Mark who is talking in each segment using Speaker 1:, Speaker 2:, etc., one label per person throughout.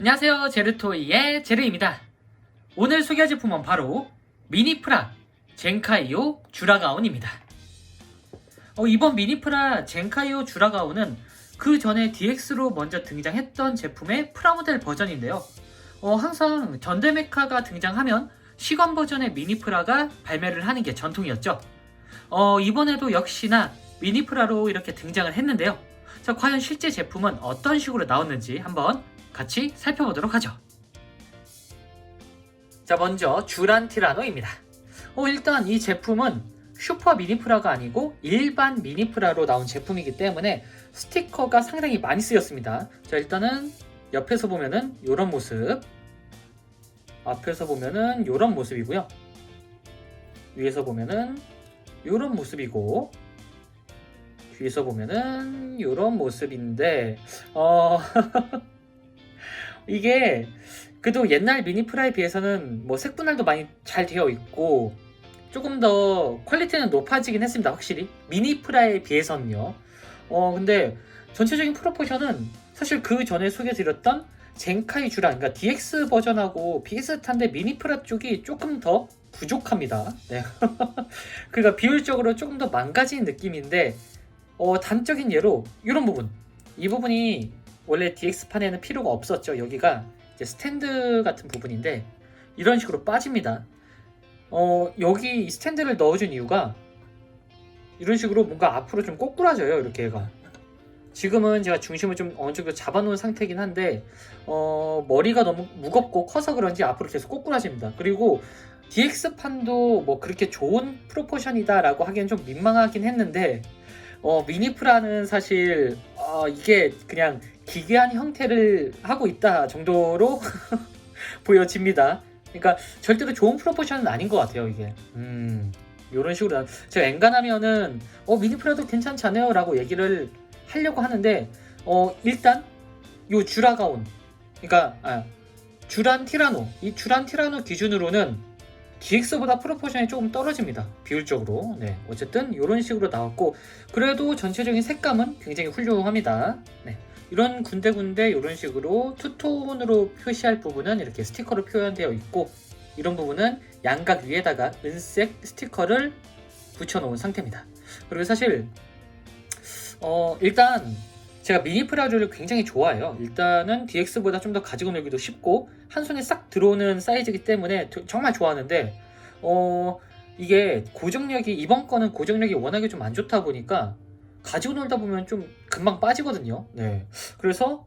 Speaker 1: 안녕하세요, 제르토이의 제르입니다. 오늘 소개할 제품은 바로 미니프라 젠카이오 쥬라가온입니다. 이번 미니프라 젠카이오 쥬라가온은 그 전에 DX로 먼저 등장했던 제품의 프라모델 버전인데요. 항상 전대메카가 등장하면 시건 버전의 미니프라가 발매를 하는 게 전통이었죠. 이번에도 역시나 미니프라로 이렇게 등장을 했는데요. 자, 과연 실제 제품은 어떤 식으로 나왔는지 한번 같이 살펴보도록 하죠. 자, 먼저 쥬란 티라노입니다. 일단 이 제품은 슈퍼 미니프라가 아니고 일반 미니프라로 나온 제품이기 때문에 스티커가 상당히 많이 쓰였습니다. 자, 일단은 옆에서 보면은 이런 모습, 앞에서 보면은 이런 모습이고요. 위에서 보면은 이런 모습이고, 뒤에서 보면은 이런 모습인데, 이게 그래도 옛날 미니프라에 비해서는 뭐 색분할도 많이 잘 되어 있고 조금 더 퀄리티는 높아지긴 했습니다. 확실히 미니프라에 비해서는요. 근데 전체적인 프로포션은 사실 그 전에 소개드렸던 젠카이 쥬란, 그러니까 DX 버전하고 비슷한데 미니프라 쪽이 조금 더 부족합니다. 네. 그러니까 비율적으로 조금 더 망가진 느낌인데, 단적인 예로 이런 부분, 이 부분이 원래 DX판에는 필요가 없었죠. 여기가 이제 스탠드 같은 부분인데 이런 식으로 빠집니다. 여기 이 스탠드를 넣어준 이유가 이런 식으로 뭔가 앞으로 좀 꼬꾸라져요. 이렇게 얘가. 지금은 제가 중심을 좀 어느 정도 잡아놓은 상태이긴 한데 머리가 너무 무겁고 커서 그런지 앞으로 계속 꼬꾸라집니다. 그리고 DX판도 뭐 그렇게 좋은 프로포션이다 라고 하기엔 좀 민망하긴 했는데 미니프라는 사실 이게 그냥 기괴한 형태를 하고 있다 정도로 보여집니다. 그러니까 절대로 좋은 프로포션은 아닌 것 같아요. 이게 이런 식으로 제가 엔간하면은 미니프라도 괜찮잖아요 라고 얘기를 하려고 하는데 일단 요 쥬라가온, 그러니까 쥬란 티라노, 이 쥬란 티라노 기준으로는 DX보다 프로포션이 조금 떨어집니다. 비율적으로. 네, 어쨌든 이런 식으로 나왔고, 그래도 전체적인 색감은 굉장히 훌륭합니다. 네, 이런 군데군데 이런 식으로 투톤으로 표시할 부분은 이렇게 스티커로 표현되어 있고, 이런 부분은 양각 위에다가 은색 스티커를 붙여놓은 상태입니다. 그리고 사실 일단 제가 미니프라를 굉장히 좋아해요. 일단은 DX보다 좀 더 가지고 놀기도 쉽고 한 손에 싹 들어오는 사이즈이기 때문에 정말 좋아하는데 이게 고정력이, 이번 거는 고정력이 워낙에 좀 안 좋다 보니까 가지고 놀다 보면 좀 금방 빠지거든요. 네, 그래서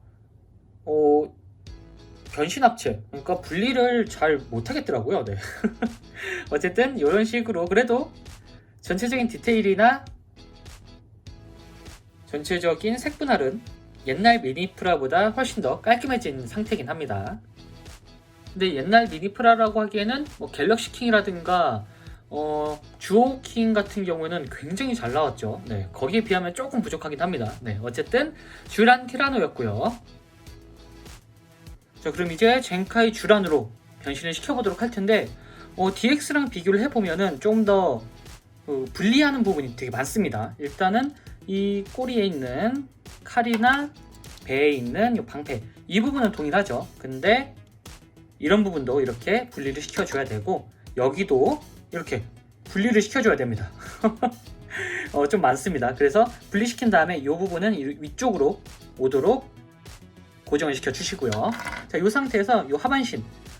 Speaker 1: 변신 합체, 그러니까 분리를 잘 못하겠더라고요. 네. 어쨌든 이런 식으로 그래도 전체적인 디테일이나 전체적인 색분할은 옛날 미니프라보다 훨씬 더 깔끔해진 상태이긴 합니다. 근데 옛날 미니프라라고 하기에는 뭐 갤럭시 킹이라든가 주오 킹 같은 경우는 굉장히 잘 나왔죠. 네, 거기에 비하면 조금 부족하긴 합니다. 네, 어쨌든 쥬란 티라노였고요. 자, 그럼 이제 젠카이 쥬란으로 변신을 시켜보도록 할 텐데 DX랑 비교를 해보면은 좀 더 분리하는 부분이 되게 많습니다. 일단은 이 꼬리에 있는 칼이나 배에 있는 이 방패, 이 부분은 동일하죠. 근데 이런 부분도 이렇게 분리를 시켜줘야 되고, 여기도 이렇게 분리를 시켜줘야 됩니다. 좀 많습니다. 그래서 분리시킨 다음에 이 부분은 위쪽으로 오도록 고정을 시켜주시고요. 자, 이 상태에서 이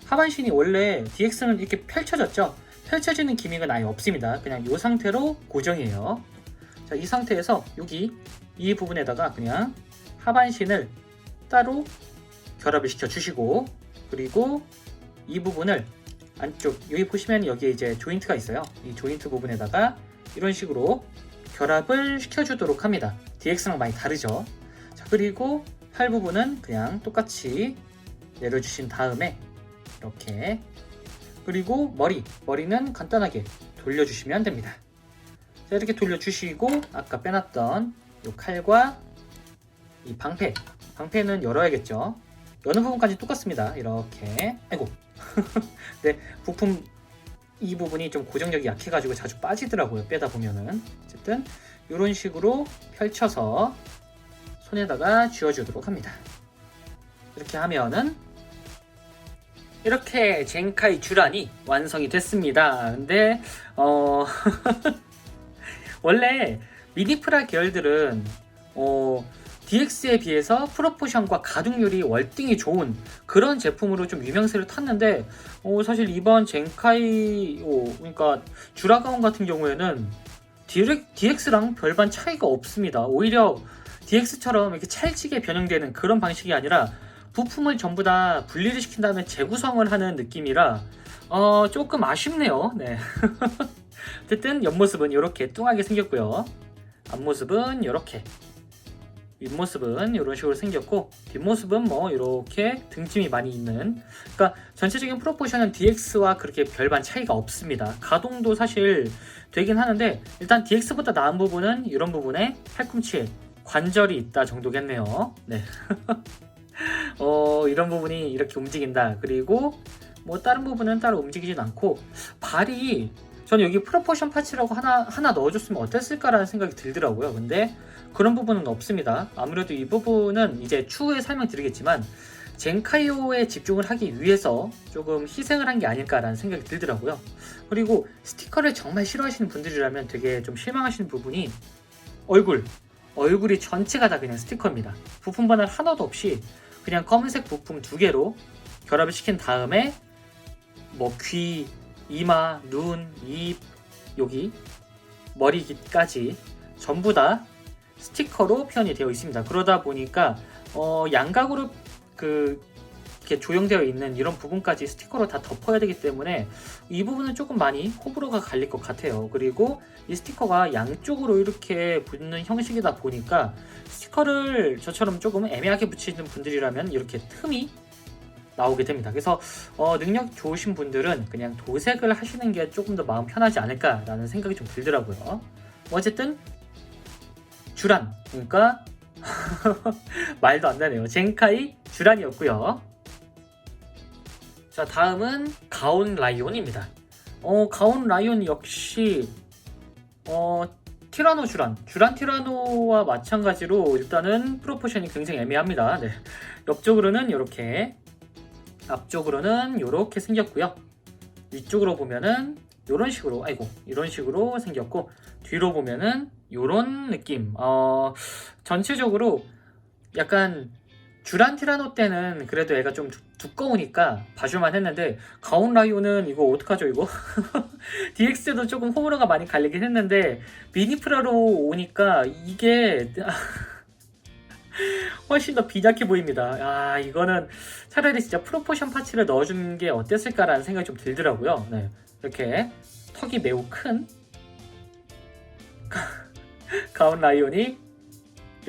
Speaker 1: 하반신이 원래 DX는 이렇게 펼쳐졌죠. 펼쳐지는 기믹은 아예 없습니다. 그냥 이 상태로 고정이에요. 자, 이 상태에서 여기 이 부분에다가 그냥 하반신을 따로 결합을 시켜 주시고, 그리고 이 부분을 안쪽, 여기 보시면 여기에 이제 조인트가 있어요. 이 조인트 부분에다가 이런 식으로 결합을 시켜 주도록 합니다. DX랑 많이 다르죠. 자, 그리고 팔 부분은 그냥 똑같이 내려주신 다음에 이렇게, 그리고 머리는 간단하게 돌려주시면 됩니다. 자, 이렇게 돌려주시고 아까 빼놨던 이 칼과 이 방패는 열어야겠죠. 여는 부분까지 똑같습니다. 이렇게, 아이고 네, 부품 이 부분이 좀 고정력이 약해가지고 자주 빠지더라고요, 빼다 보면은. 어쨌든 이런 식으로 펼쳐서 손에다가 쥐어주도록 합니다. 이렇게 하면은 이렇게 젠카이 쥬란이 완성이 됐습니다. 근데 원래 미니프라 계열들은 DX에 비해서 프로포션과 가동률이 월등히 좋은 그런 제품으로 좀 유명세를 탔는데 사실 이번 젠카이 그러니까 쥬라가온 같은 경우에는 DX랑 별반 차이가 없습니다. 오히려 DX처럼 이렇게 찰지게 변형되는 그런 방식이 아니라 부품을 전부 다 분리를 시킨 다음에 재구성을 하는 느낌이라 조금 아쉽네요. 네. 어쨌든 옆모습은 이렇게 뚱하게 생겼고요. 앞모습은 이렇게, 윗모습은 이런 식으로 생겼고, 뒷모습은 뭐 이렇게 등짐이 많이 있는, 그러니까 전체적인 프로포션은 DX와 그렇게 별반 차이가 없습니다. 가동도 사실 되긴 하는데 일단 DX보다 나은 부분은 이런 부분에 팔꿈치에 관절이 있다 정도겠네요. 네. 이런 부분이 이렇게 움직인다. 그리고 뭐 다른 부분은 따로 움직이진 않고, 발이 저는 여기 프로포션 파츠라고 하나 넣어줬으면 어땠을까라는 생각이 들더라고요. 근데 그런 부분은 없습니다. 아무래도 이 부분은 이제 추후에 설명드리겠지만 젠카이오에 집중을 하기 위해서 조금 희생을 한 게 아닐까라는 생각이 들더라고요. 그리고 스티커를 정말 싫어하시는 분들이라면 되게 좀 실망하시는 부분이 얼굴이 전체가 다 그냥 스티커입니다. 부품 분할 하나도 없이 그냥 검은색 부품 2개로 결합을 시킨 다음에 뭐 귀, 이마, 눈, 입, 여기 머리까지 전부 다 스티커로 표현이 되어 있습니다. 그러다 보니까 양각으로 이렇게 조형되어 있는 이런 부분까지 스티커로 다 덮어야 되기 때문에 이 부분은 조금 많이 호불호가 갈릴 것 같아요. 그리고 이 스티커가 양쪽으로 이렇게 붙는 형식이다 보니까 스티커를 저처럼 조금 애매하게 붙이는 분들이라면 이렇게 틈이 나오게 됩니다. 그래서 능력 좋으신 분들은 그냥 도색을 하시는 게 조금 더 마음 편하지 않을까라는 생각이 좀 들더라고요. 어쨌든 쥬란, 그러니까 말도 안 나네요. 젠카이 쥬란이었고요. 자, 다음은 가온 라이온입니다. 가온 라이온 역시 티라노 쥬란 티라노와 마찬가지로 일단은 프로포션이 굉장히 애매합니다. 네. 옆쪽으로는 이렇게, 앞쪽으로는 이렇게 생겼고요. 위쪽으로 보면은 이런 식으로 생겼고, 뒤로 보면은 이런 느낌. 전체적으로 약간 쥬란 티라노 때는 그래도 애가 좀 두꺼우니까 봐줄만 했는데, 가온 라이온은 이거 어떡하죠 이거? DX도 조금 호불호가 많이 갈리긴 했는데 미니프라로 오니까 이게 훨씬 더 빈약해 보입니다. 이거는 차라리 진짜 프로포션 파츠를 넣어주는 게 어땠을까라는 생각이 좀 들더라고요. 네, 이렇게 턱이 매우 큰 가온 라이온이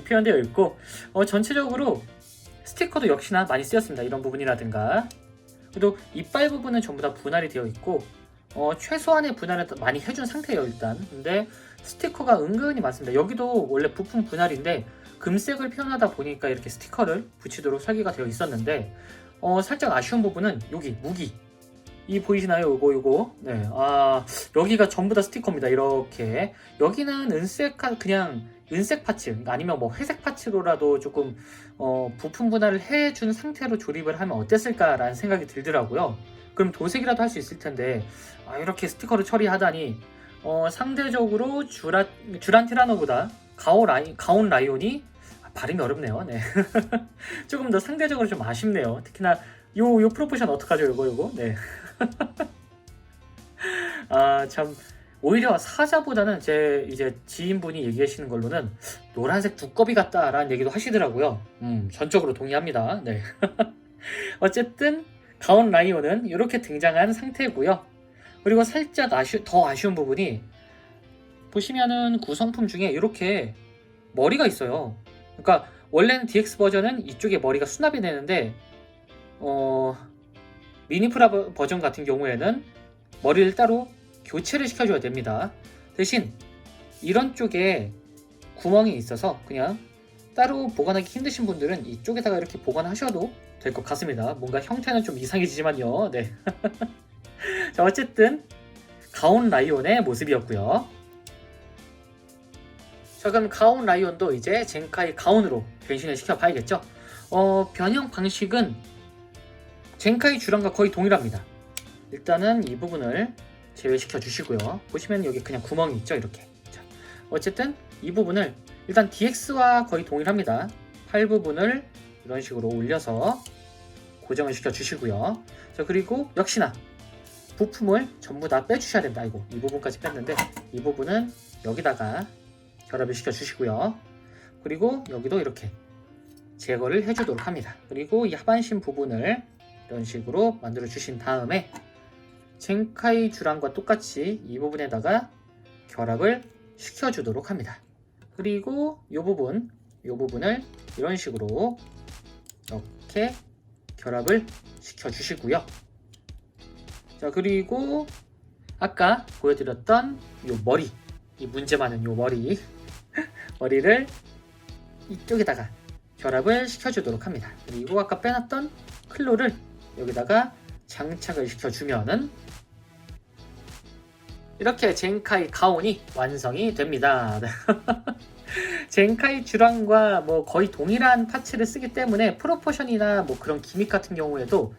Speaker 1: 표현되어 있고, 전체적으로 스티커도 역시나 많이 쓰였습니다. 이런 부분이라든가, 그리고 이빨 부분은 전부 다 분할이 되어 있고, 최소한의 분할을 많이 해준 상태예요 일단. 근데 스티커가 은근히 많습니다. 여기도 원래 부품 분할인데 금색을 표현하다 보니까 이렇게 스티커를 붙이도록 설계가 되어 있었는데, 살짝 아쉬운 부분은 여기 무기, 이 보이시나요? 요거. 네, 여기가 전부 다 스티커입니다. 이렇게 여기는 그냥 은색 파츠, 아니면 뭐 회색 파츠로라도 조금 부품 분할을 해준 상태로 조립을 하면 어땠을까라는 생각이 들더라고요. 그럼 도색이라도 할 수 있을 텐데 이렇게 스티커를 처리하다니 상대적으로 쥬란 티라노보다 가온 라이온이 발음이 어렵네요. 네. 조금 더 상대적으로 좀 아쉽네요. 특히나 요 프로포션 어떡하죠? 요거. 네. 참, 오히려 사자보다는 제 이제 지인분이 얘기하시는 걸로는 노란색 두꺼비 같다라는 얘기도 하시더라고요. 전적으로 동의합니다. 네. 어쨌든 가온 라이온은 이렇게 등장한 상태고요. 그리고 살짝 더 아쉬운 부분이, 보시면은 구성품 중에 이렇게 머리가 있어요. 그러니까 원래는 DX 버전은 이쪽에 머리가 수납이 되는데 미니프라 버전 같은 경우에는 머리를 따로 교체를 시켜줘야 됩니다. 대신 이런 쪽에 구멍이 있어서 그냥 따로 보관하기 힘드신 분들은 이쪽에다가 이렇게 보관하셔도 될 것 같습니다. 뭔가 형태는 좀 이상해지지만요. 네. 자, 어쨌든 가온 라이온의 모습이었고요. 자, 그럼 가온 라이온도 이제 젠카이 가온으로 변신을 시켜봐야겠죠. 변형 방식은 젠카이 주랑과 거의 동일합니다. 일단은 이 부분을 제외시켜 주시고요. 보시면 여기 그냥 구멍이 있죠, 이렇게. 자, 어쨌든 이 부분을 일단 DX와 거의 동일합니다. 팔 부분을 이런 식으로 올려서 고정을 시켜 주시고요. 자, 그리고 역시나 부품을 전부 다 빼주셔야 됩니다. 아이고, 이 부분까지 뺐는데 이 부분은 여기다가 결합을 시켜 주시고요. 그리고 여기도 이렇게 제거를 해주도록 합니다. 그리고 이 하반신 부분을 이런 식으로 만들어 주신 다음에 젠카이 주랑과 똑같이 이 부분에다가 결합을 시켜주도록 합니다. 그리고 이 부분을 이런 식으로 이렇게 결합을 시켜주시고요. 자, 그리고 아까 보여드렸던 이 머리, 이 문제 많은 이 머리를 이쪽에다가 결합을 시켜주도록 합니다. 그리고 아까 빼놨던 클로를 여기다가 장착을 시켜주면은 이렇게 젠카이 가온이 완성이 됩니다. 젠카이 주랑과 뭐 거의 동일한 파츠를 쓰기 때문에 프로포션이나 뭐 그런 기믹 같은 경우에도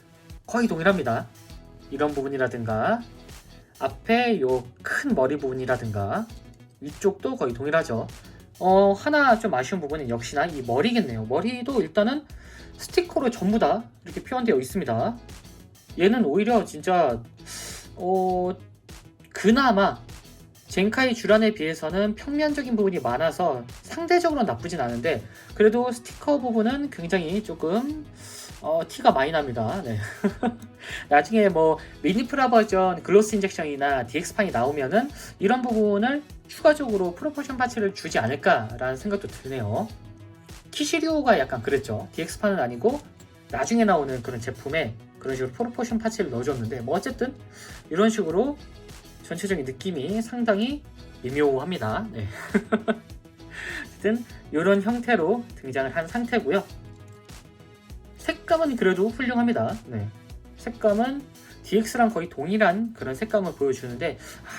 Speaker 1: 거의 동일합니다. 이런 부분이라든가 앞에 요 큰 머리 부분이라든가 위쪽도 거의 동일하죠. 하나 좀 아쉬운 부분은 역시나 이 머리겠네요. 머리도 일단은 스티커로 전부 다 이렇게 표현되어 있습니다. 얘는 오히려 진짜 그나마 젠카이 주란에 비해서는 평면적인 부분이 많아서 상대적으로 나쁘진 않은데 그래도 스티커 부분은 굉장히 조금 티가 많이 납니다. 네. 나중에 뭐 미니프라 버전 글로스 인젝션이나 DX판이 나오면은 이런 부분을 추가적으로 프로포션 파츠를 주지 않을까라는 생각도 드네요. 키시리오가 약간 그랬죠. DX판은 아니고 나중에 나오는 그런 제품에 그런 식으로 프로포션 파츠를 넣어줬는데 뭐 어쨌든 이런 식으로 전체적인 느낌이 상당히 미묘합니다. 네. 어쨌든 이런 형태로 등장을 한 상태고요. 색감은 그래도 훌륭합니다. 네. 색감은 DX랑 거의 동일한 그런 색감을 보여주는데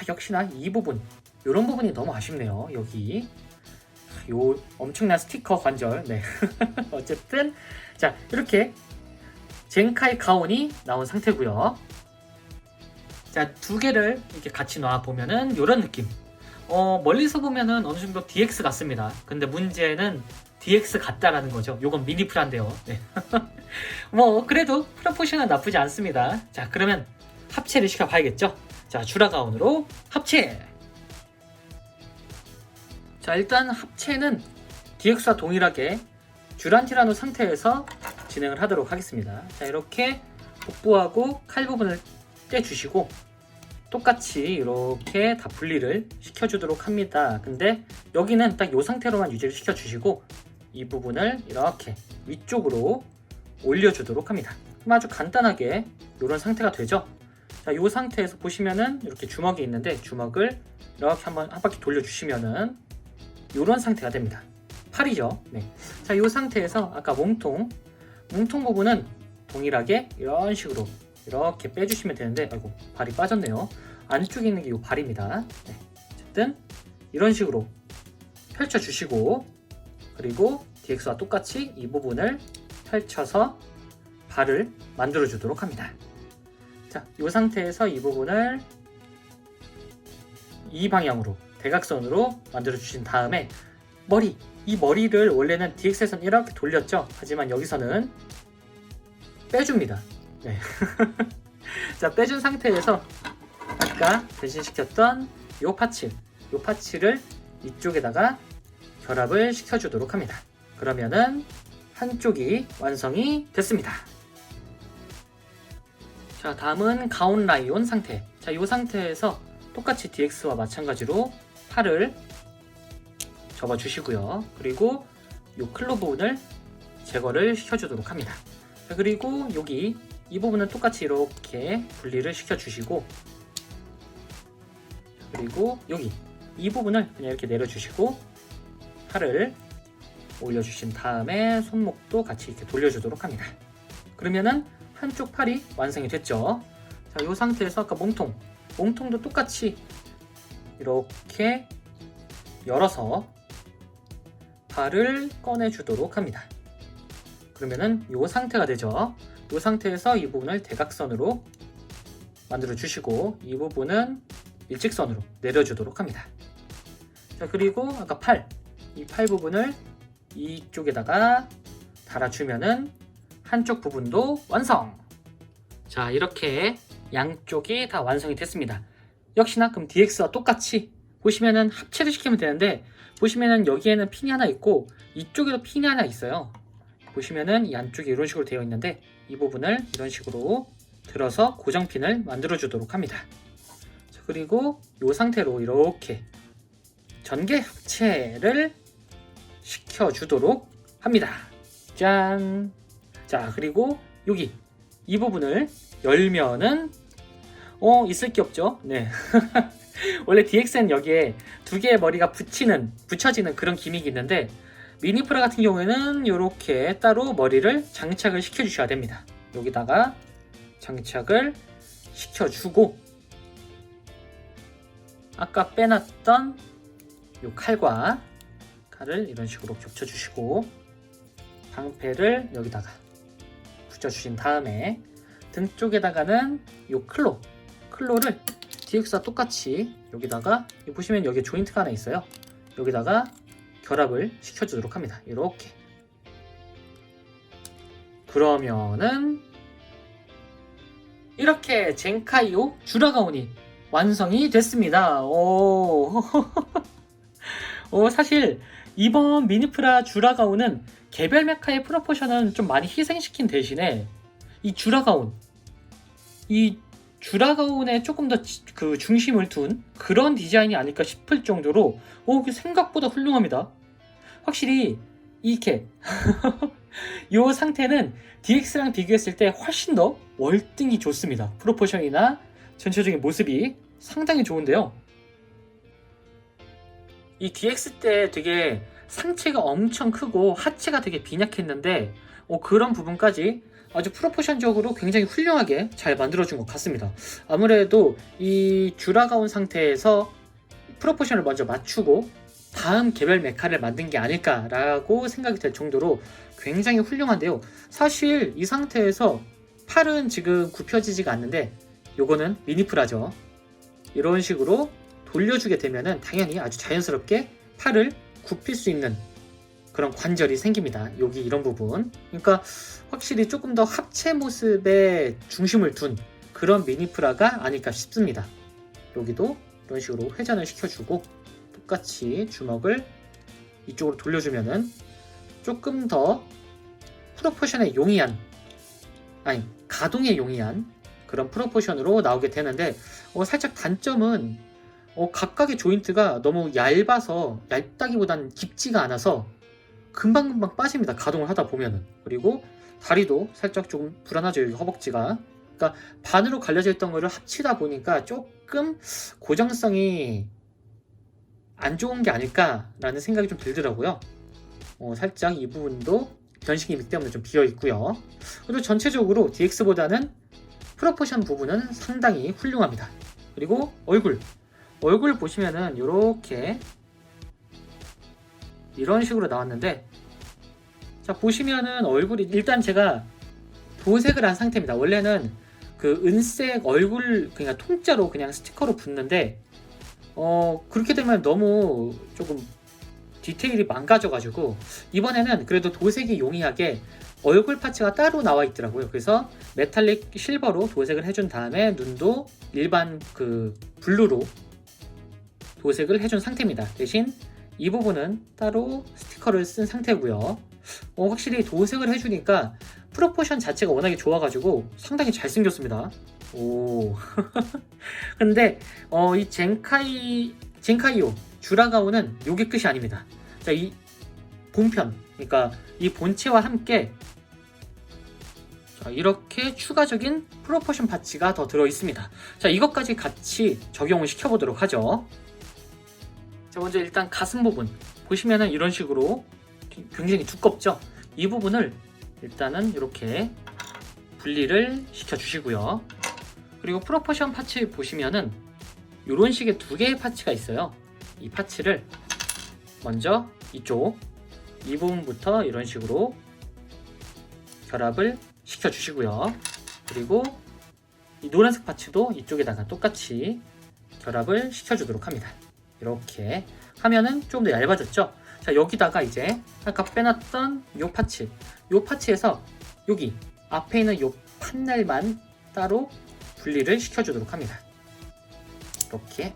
Speaker 1: 역시나 이 부분, 이런 부분이 너무 아쉽네요. 여기 요 엄청난 스티커 관절. 네. 어쨌든 자, 이렇게 젠카이 가온이 나온 상태고요. 자, 두 개를 이렇게 같이 놔 보면은 이런 느낌. 멀리서 보면은 어느 정도 DX 같습니다. 근데 문제는 DX 같다라는 거죠. 요건 미니프라인데요. 네. 뭐 그래도 프로포션은 나쁘지 않습니다. 자, 그러면 합체를 시켜봐야겠죠. 자, 주라 가온으로 합체. 자, 일단 합체는 DX와 동일하게 듀란 티라노 상태에서 진행을 하도록 하겠습니다. 자, 이렇게 복부하고 칼 부분을 떼주시고 똑같이 이렇게 다 분리를 시켜주도록 합니다. 근데 여기는 딱 이 상태로만 유지를 시켜주시고 이 부분을 이렇게 위쪽으로 올려주도록 합니다. 그럼 아주 간단하게 이런 상태가 되죠. 자, 이 상태에서 보시면은 이렇게 주먹이 있는데 주먹을 이렇게 한 바퀴 돌려주시면은 이런 상태가 됩니다. 팔이죠. 네. 자, 이 상태에서 아까 몸통 부분은 동일하게 이런 식으로 이렇게 빼주시면 되는데 아이고, 발이 빠졌네요. 안쪽에 있는 게 이 발입니다. 네. 어쨌든 이런 식으로 펼쳐주시고 그리고 DX와 똑같이 이 부분을 펼쳐서 발을 만들어 주도록 합니다. 자, 이 상태에서 이 부분을 이 방향으로 대각선으로 만들어 주신 다음에 이 머리를 원래는 DX에서는 이렇게 돌렸죠. 하지만 여기서는 빼줍니다. 네. 자, 빼준 상태에서 아까 변신시켰던 요 파츠를 이쪽에다가 결합을 시켜주도록 합니다. 그러면은 한쪽이 완성이 됐습니다. 자, 다음은 가온 라이온 상태. 자, 이 상태에서 똑같이 DX와 마찬가지로 팔을 접어주시고요. 그리고 이 클로 부분을 제거를 시켜주도록 합니다. 자, 그리고 여기 이 부분은 똑같이 이렇게 분리를 시켜주시고 그리고 여기 이 부분을 그냥 이렇게 내려주시고 팔을 올려주신 다음에 손목도 같이 이렇게 돌려주도록 합니다. 그러면은 한쪽 팔이 완성이 됐죠. 자, 이 상태에서 아까 몸통도 똑같이 이렇게 열어서 발을 꺼내주도록 합니다. 그러면은 이 상태가 되죠. 이 상태에서 이 부분을 대각선으로 만들어 주시고 이 부분은 일직선으로 내려주도록 합니다. 자, 그리고 아까 이 팔 부분을 이쪽에다가 달아주면은 한쪽 부분도 완성! 자, 이렇게 양쪽이 다 완성이 됐습니다. 역시나 그럼 DX와 똑같이 보시면은 합체를 시키면 되는데, 보시면은 여기에는 핀이 하나 있고 이쪽에도 핀이 하나 있어요. 보시면은 이 안쪽이 이런 식으로 되어 있는데 이 부분을 이런 식으로 들어서 고정핀을 만들어 주도록 합니다. 자, 그리고 이 상태로 이렇게 전개 합체를 시켜 주도록 합니다. 짠! 자, 그리고 여기 이 부분을 열면은 있을 게 없죠. 네. 원래 DX는 여기에 두 개의 머리가 붙여지는 그런 기믹이 있는데, 미니프라 같은 경우에는 이렇게 따로 머리를 장착을 시켜 주셔야 됩니다. 여기다가 장착을 시켜주고, 아까 빼놨던 이 칼을 이런 식으로 겹쳐주시고, 방패를 여기다가 붙여주신 다음에 등 쪽에다가는 이 클로를 DX와 똑같이 여기다가 보시면 여기 조인트가 하나 있어요. 여기다가 결합을 시켜주도록 합니다. 이렇게. 그러면은 이렇게 젠카이오 주라가온이 완성이 됐습니다. 사실 이번 미니프라 주라가온은 개별 메카의 프로포션은 좀 많이 희생시킨 대신에 이 주라가온에 조금 더 그 중심을 둔 그런 디자인이 아닐까 싶을 정도로 생각보다 훌륭합니다. 확실히 이렇게 이 상태는 DX랑 비교했을 때 훨씬 더 월등히 좋습니다. 프로포션이나 전체적인 모습이 상당히 좋은데요. 이 DX 때 되게 상체가 엄청 크고 하체가 되게 빈약했는데 그런 부분까지 아주 프로포션적으로 굉장히 훌륭하게 잘 만들어준 것 같습니다. 아무래도 이 주라가온 상태에서 프로포션을 먼저 맞추고 다음 개별 메카를 만든 게 아닐까라고 생각이 될 정도로 굉장히 훌륭한데요. 사실 이 상태에서 팔은 지금 굽혀지지가 않는데 요거는 미니프라죠. 이런 식으로 돌려주게 되면은 당연히 아주 자연스럽게 팔을 굽힐 수 있는 그런 관절이 생깁니다. 여기 이런 부분. 그러니까 확실히 조금 더 합체 모습에 중심을 둔 그런 미니프라가 아닐까 싶습니다. 여기도 이런 식으로 회전을 시켜주고 똑같이 주먹을 이쪽으로 돌려주면은 조금 더 프로포션에 용이한, 가동에 용이한 그런 프로포션으로 나오게 되는데 살짝 단점은 각각의 조인트가 너무 얇다기보다는 깊지가 않아서 금방금방 빠집니다. 가동을 하다 보면은. 그리고 다리도 살짝 조금 불안하죠. 여기 허벅지가. 그러니까 반으로 갈려져 있던 거를 합치다 보니까 조금 고정성이 안 좋은 게 아닐까라는 생각이 좀 들더라고요. 살짝 이 부분도 변신 기믹 때문에 좀 비어 있고요. 그리고 전체적으로 DX보다는 프로포션 부분은 상당히 훌륭합니다. 그리고 얼굴 보시면은 이렇게 이런 식으로 나왔는데, 자 보시면은 얼굴이 일단 제가 도색을 한 상태입니다. 원래는 그 은색 얼굴 그냥 통짜로 그냥 스티커로 붙는데 그렇게 되면 너무 조금 디테일이 망가져가지고 이번에는 그래도 도색이 용이하게 얼굴 파츠가 따로 나와 있더라고요. 그래서 메탈릭 실버로 도색을 해준 다음에 눈도 일반 그 블루로 도색을 해준 상태입니다. 대신 이 부분은 따로 스티커를 쓴 상태고요. 확실히 도색을 해주니까 프로포션 자체가 워낙에 좋아가지고 상당히 잘생겼습니다. 근데 이 젠카이오 주라가오는 요게 끝이 아닙니다. 자, 이 본편, 그러니까 이 본체와 함께 이렇게 추가적인 프로포션 파츠가 더 들어 있습니다. 자, 이것까지 같이 적용을 시켜보도록 하죠. 자, 먼저 일단 가슴 부분 보시면은 이런 식으로 굉장히 두껍죠. 이 부분을 일단은 이렇게 분리를 시켜 주시고요. 그리고 프로포션 파츠 보시면은 이런 식의 두 개의 파츠가 있어요. 이 파츠를 먼저 이 부분부터 이런 식으로 결합을 시켜주시고요. 그리고 이 노란색 파츠도 이쪽에다가 똑같이 결합을 시켜주도록 합니다. 이렇게 하면은 조금 더 얇아졌죠? 자, 여기다가 이제 아까 빼놨던 요 파츠에서 여기 앞에 있는 요 판넬만 따로 분리를 시켜주도록 합니다. 이렇게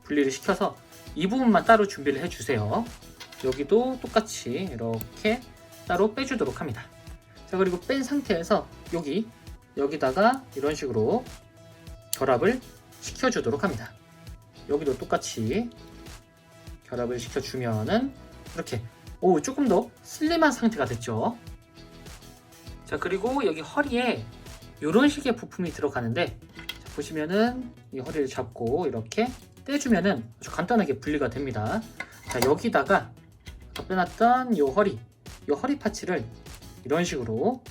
Speaker 1: 분리를 시켜서 이 부분만 따로 준비를 해주세요. 여기도 똑같이 이렇게 따로 빼주도록 합니다. 자, 그리고 뺀 상태에서 여기다가 이런 식으로 결합을 시켜주도록 합니다. 여기도 똑같이 결합을 시켜주면은 이렇게 조금 더 슬림한 상태가 됐죠. 자, 그리고 여기 허리에 이런 식의 부품이 들어가는데, 자, 보시면은 이 허리를 잡고 이렇게 떼주면은 아주 간단하게 분리가 됩니다. 자, 여기다가 아까 빼놨던 이 허리 파츠를 이런 식으로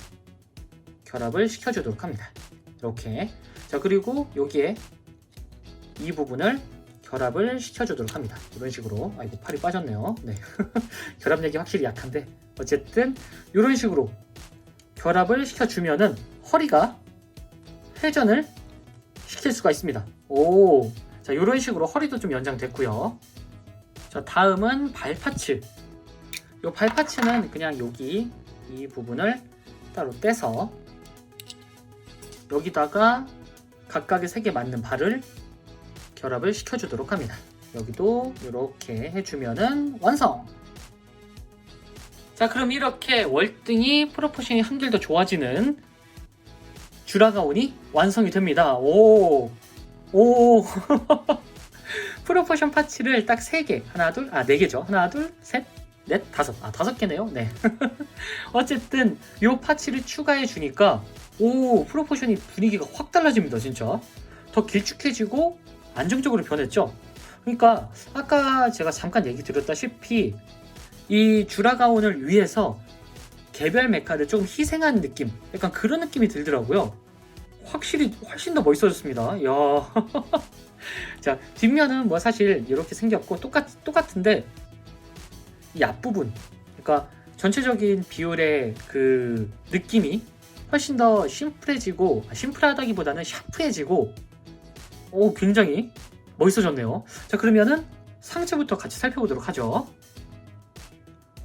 Speaker 1: 결합을 시켜주도록 합니다. 이렇게. 자, 그리고 여기에 이 부분을 결합을 시켜주도록 합니다. 이런 식으로. 아이고, 팔이 빠졌네요. 네. 결합력이 확실히 약한데, 어쨌든 이런 식으로 결합을 시켜주면은 허리가 회전을 시킬 수가 있습니다. 자, 이런 식으로 허리도 좀 연장됐고요. 자, 다음은 발 파츠. 이 발 파츠는 그냥 여기 이 부분을 따로 떼서 여기다가 각각의 색에 맞는 발을 결합을 시켜주도록 합니다. 여기도 이렇게 해주면은 완성! 자, 그럼 이렇게 월등히 프로포션이 한결 더 좋아지는 쥬라가온이 완성이 됩니다. 프로포션 파츠를 딱 3개, 하나, 둘, 4개죠. 하나, 둘, 셋, 넷, 다섯. 5개네요. 네. 어쨌든 이 파츠를 추가해 주니까 프로포션이 분위기가 확 달라집니다. 진짜. 더 길쭉해지고 안정적으로 변했죠. 그러니까 아까 제가 잠깐 얘기 드렸다시피 이 쥬라가온을 위해서 개별 메카를 좀 희생한 느낌, 약간 그런 느낌이 들더라고요. 확실히 훨씬 더 멋있어졌습니다. 이야. 자, 뒷면은 뭐 사실 이렇게 생겼고 똑같은데 이 앞부분, 그러니까 전체적인 비율의 그 느낌이 훨씬 더 심플해지고, 심플하다기보다는 샤프해지고 굉장히 멋있어졌네요. 자, 그러면은 상체부터 같이 살펴보도록 하죠.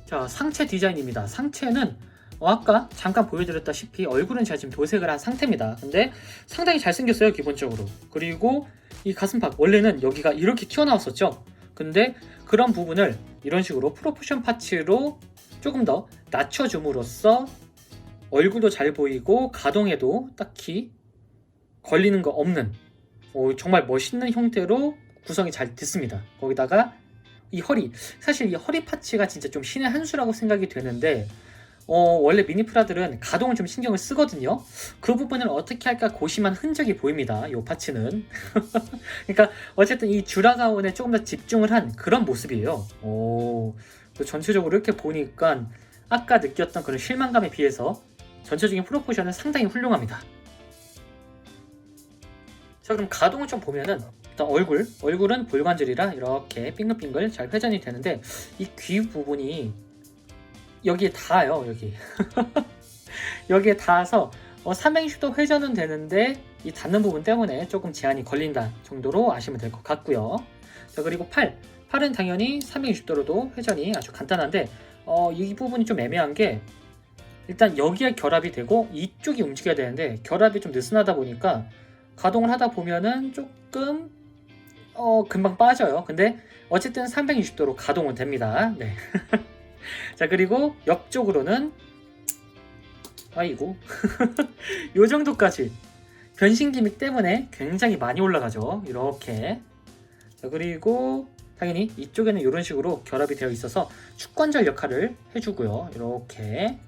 Speaker 1: 자, 상체 디자인입니다. 상체는 아까 잠깐 보여드렸다시피 얼굴은 제가 지금 도색을 한 상태입니다. 근데 상당히 잘생겼어요, 기본적으로. 그리고 이 가슴팍, 원래는 여기가 이렇게 튀어나왔었죠. 근데 그런 부분을 이런 식으로 프로포션 파츠로 조금 더 낮춰줌으로써 얼굴도 잘 보이고 가동에도 딱히 걸리는 거 없는 정말 멋있는 형태로 구성이 잘 됐습니다. 거기다가 이 허리, 사실 이 허리 파츠가 진짜 좀 신의 한 수라고 생각이 되는데 원래 미니프라들은 가동을 좀 신경을 쓰거든요. 그 부분을 어떻게 할까 고심한 흔적이 보입니다. 이 파츠는. 그러니까 어쨌든 이 쥬라가온에 조금 더 집중을 한 그런 모습이에요. 전체적으로 이렇게 보니까 아까 느꼈던 그런 실망감에 비해서 전체적인 프로포션은 상당히 훌륭합니다. 자, 그럼 가동을 좀 보면은 일단 얼굴은 볼관절이라 이렇게 빙글빙글 잘 회전이 되는데 이 귀 부분이 여기에 닿아요. 여기에 닿아서 360도 회전은 되는데 이 닿는 부분 때문에 조금 제한이 걸린다 정도로 아시면 될 것 같고요. 자, 그리고 팔은 당연히 360도로도 회전이 아주 간단한데 이 부분이 좀 애매한 게 일단 여기에 결합이 되고 이쪽이 움직여야 되는데 결합이 좀 느슨하다 보니까 가동을 하다 보면은 조금 금방 빠져요. 근데 어쨌든 360도로 가동은 됩니다. 네. 자, 그리고 옆쪽으로는 아이고 요 정도까지 변신 기믹 때문에 굉장히 많이 올라가죠. 이렇게. 자, 그리고 당연히 이쪽에는 이런 식으로 결합이 되어 있어서 축관절 역할을 해주고요. 이렇게.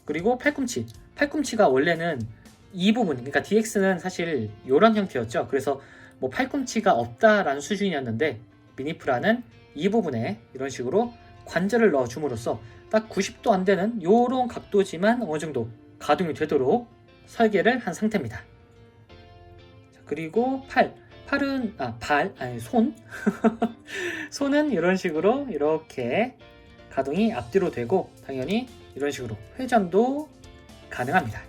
Speaker 1: 그리고 팔꿈치가 원래는 이 부분, 그러니까 DX는 사실 이런 형태였죠. 그래서 뭐 팔꿈치가 없다라는 수준이었는데 미니프라는 이 부분에 이런 식으로 관절을 넣어줌으로써 딱 90도 안 되는 이런 각도지만 어느 정도 가동이 되도록 설계를 한 상태입니다. 자, 그리고 손은 이런 식으로 이렇게 가동이 앞뒤로 되고 당연히 이런 식으로 회전도 가능합니다.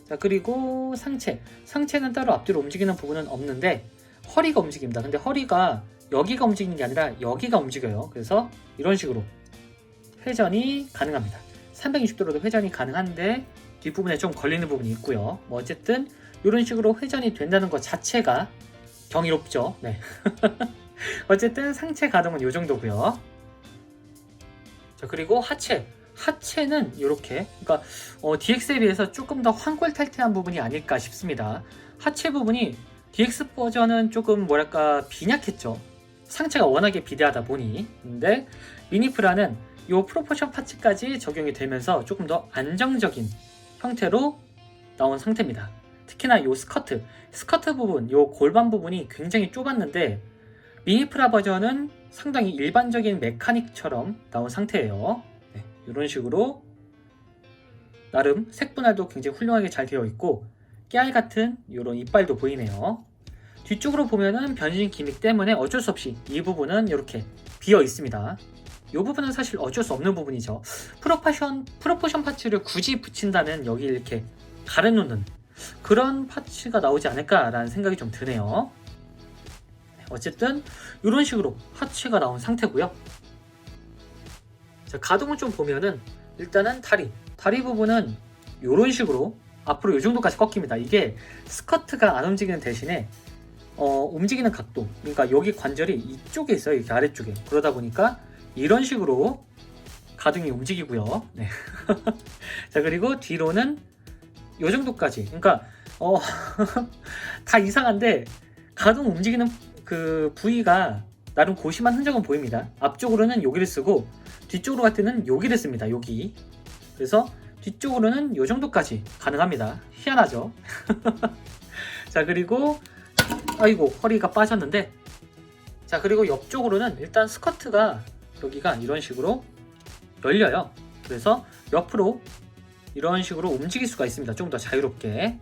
Speaker 1: 자, 그리고 상체는 따로 앞뒤로 움직이는 부분은 없는데 허리가 움직입니다. 근데 허리가 여기가 움직이는 게 아니라 여기가 움직여요. 그래서 이런 식으로 회전이 가능합니다. 360도로도 회전이 가능한데 뒷부분에 좀 걸리는 부분이 있고요. 뭐 어쨌든 이런 식으로 회전이 된다는 것 자체가 경이롭죠. 네. 어쨌든 상체 가동은 이 정도고요. 자, 그리고 하체는 이렇게, 그러니까 DX에 비해서 조금 더 환골탈태한 부분이 아닐까 싶습니다. 하체 부분이 DX 버전은 조금 뭐랄까 빈약했죠. 상체가 워낙에 비대하다 보니. 근데 미니프라는 이 프로포션 파츠까지 적용이 되면서 조금 더 안정적인 형태로 나온 상태입니다. 특히나 이 스커트 부분, 이 골반 부분이 굉장히 좁았는데 미니프라 버전은 상당히 일반적인 메카닉처럼 나온 상태예요. 네, 이런 식으로 나름 색분할도 굉장히 훌륭하게 잘 되어 있고 깨알 같은 이런 이빨도 보이네요. 뒤쪽으로 보면은 변신 기믹 때문에 어쩔 수 없이 이 부분은 이렇게 비어 있습니다. 이 부분은 사실 어쩔 수 없는 부분이죠. 프로포션 파츠를 굳이 붙인다면 여기 이렇게 가려놓는 그런 파츠가 나오지 않을까라는 생각이 좀 드네요. 어쨌든 이런 식으로 하체가 나온 상태고요. 자, 가동을 좀 보면은 일단은 다리 부분은 이런 식으로 앞으로 이 정도까지 꺾입니다. 이게 스커트가 안 움직이는 대신에 움직이는 각도, 그러니까 여기 관절이 이쪽에 있어요. 이렇게 아래쪽에. 그러다 보니까 이런 식으로 가동이 움직이고요. 네. 자, 그리고 뒤로는 이 정도까지. 그러니까 다 이상한데 가동 움직이는 그 부위가 나름 고심한 흔적은 보입니다. 앞쪽으로는 여기를 쓰고 뒤쪽으로 갈 때는 여기를 씁니다. 여기. 그래서 뒤쪽으로는 이 정도까지 가능합니다. 희한하죠? 자, 그리고 아이고 허리가 빠졌는데, 자, 그리고 옆쪽으로는 일단 스커트가 여기가 이런 식으로 열려요. 그래서 옆으로 이런 식으로 움직일 수가 있습니다. 좀 더 자유롭게.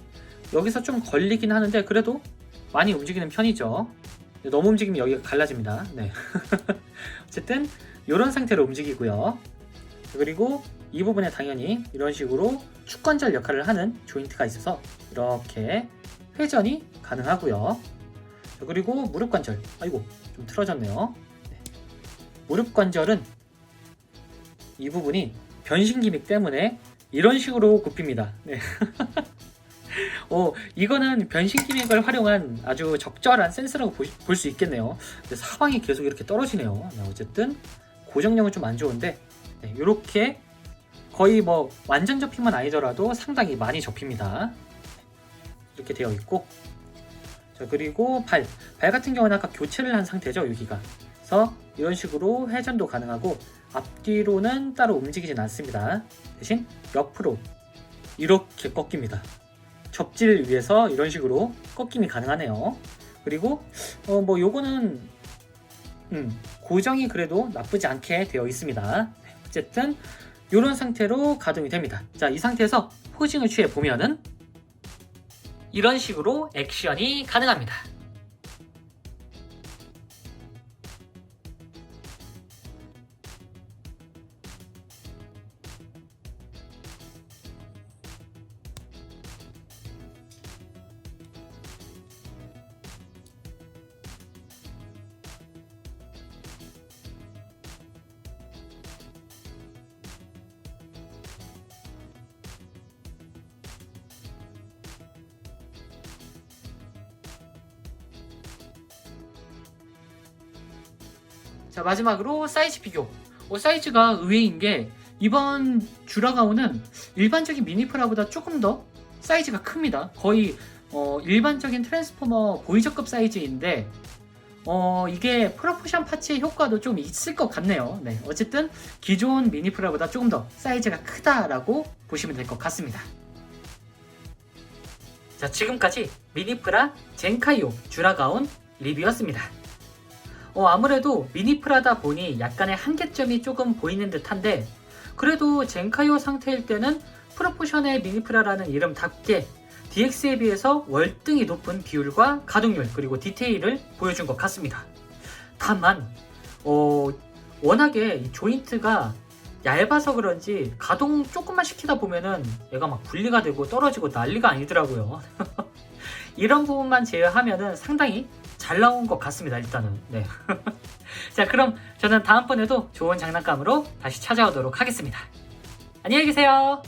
Speaker 1: 여기서 좀 걸리긴 하는데 그래도 많이 움직이는 편이죠. 너무 움직이면 여기가 갈라집니다. 네. 어쨌든 이런 상태로 움직이고요. 그리고 이 부분에 당연히 이런 식으로 축관절 역할을 하는 조인트가 있어서 이렇게 회전이 가능하고요. 그리고 무릎 관절, 아이고 좀 틀어졌네요. 네. 무릎 관절은 이 부분이 변신 기믹 때문에 이런 식으로 굽힙니다. 네. 이거는 변신 기믹을 활용한 아주 적절한 센스라고 볼 수 있겠네요. 근데 사방이 계속 이렇게 떨어지네요. 네, 어쨌든 고정력은 좀 안 좋은데 네, 이렇게 거의 뭐 완전 접힘은 아니더라도 상당히 많이 접힙니다. 이렇게 되어 있고, 자, 그리고 발 같은 경우는 아까 교체를 한 상태죠. 여기가. 그래서 이런 식으로 회전도 가능하고 앞뒤로는 따로 움직이진 않습니다. 대신 옆으로 이렇게 꺾입니다. 접지를 위해서 이런 식으로 꺾임이 가능하네요. 그리고 뭐 요거는 고정이 그래도 나쁘지 않게 되어 있습니다. 어쨌든 이런 상태로 가동이 됩니다. 자, 이 상태에서 포징을 취해 보면은 이런 식으로 액션이 가능합니다. 자, 마지막으로 사이즈 비교. 사이즈가 의외인 게 이번 쥬라가온은 일반적인 미니프라보다 조금 더 사이즈가 큽니다. 거의 일반적인 트랜스포머 보이저급 사이즈인데 이게 프로포션 파츠의 효과도 좀 있을 것 같네요. 네, 어쨌든 기존 미니프라보다 조금 더 사이즈가 크다라고 보시면 될 것 같습니다. 자, 지금까지 미니프라 젠카이오 쥬라가온 리뷰였습니다. 아무래도 미니프라다 보니 약간의 한계점이 조금 보이는 듯한데 그래도 젠카이오 상태일 때는 프로포션의 미니프라라는 이름답게 DX에 비해서 월등히 높은 비율과 가동률 그리고 디테일을 보여준 것 같습니다. 다만 워낙에 이 조인트가 얇아서 그런지 가동 조금만 시키다 보면은 얘가 막 분리가 되고 떨어지고 난리가 아니더라고요. 이런 부분만 제외하면은 상당히 잘 나온 것 같습니다. 일단은. 네. 자, 그럼 저는 다음번에도 좋은 장난감으로 다시 찾아오도록 하겠습니다. 안녕히 계세요.